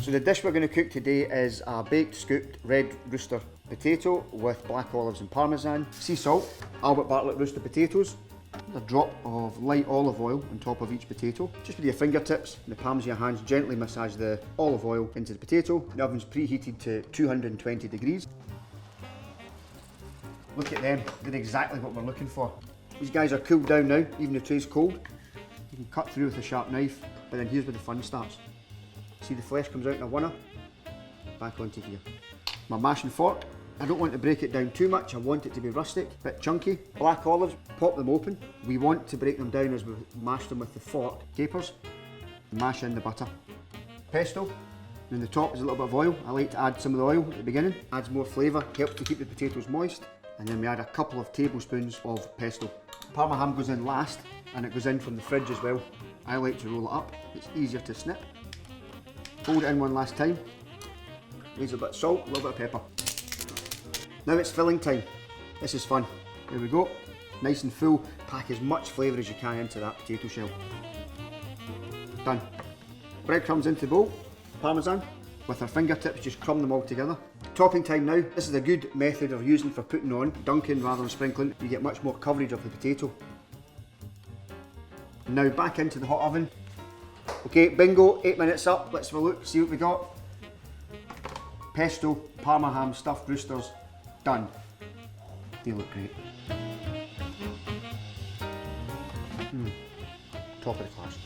So the dish we're going to cook today is a baked scooped red rooster potato with black olives and parmesan, sea salt, Albert Bartlett rooster potatoes, a drop of light olive oil on top of each potato. Just with your fingertips and the palms of your hands, gently massage the olive oil into the potato. The oven's preheated to 220 degrees. Look at them, they're exactly what we're looking for. These guys are cooled down now, even the tray's cold. You can cut through with a sharp knife, but then here's where the fun starts. See, the flesh comes out in a winner, back onto here. My mashing fork, I don't want to break it down too much, I want it to be rustic, a bit chunky. Black olives, pop them open. We want to break them down as we mash them with the fork. Capers, mash in the butter. Pesto, and the top is a little bit of oil. I like to add some of the oil at the beginning, adds more flavour, helps to keep the potatoes moist. And then we add a couple of tablespoons of pesto. Parma ham goes in last, and it goes in from the fridge as well. I like to roll it up, it's easier to snip. Fold it in one last time. Needs a bit of salt, a little bit of pepper. Now it's filling time. This is fun. There we go. Nice and full. Pack as much flavour as you can into that potato shell. Done. Breadcrumbs into the bowl. Parmesan. With our fingertips, just crumb them all together. Topping time now. This is a good method of using for putting on, dunking rather than sprinkling. You get much more coverage of the potato. Now back into the hot oven. Okay, bingo, 8 minutes up. Let's have a look, see what we got. Pesto, Parma ham, stuffed roosters, done. They look great. Top of the class.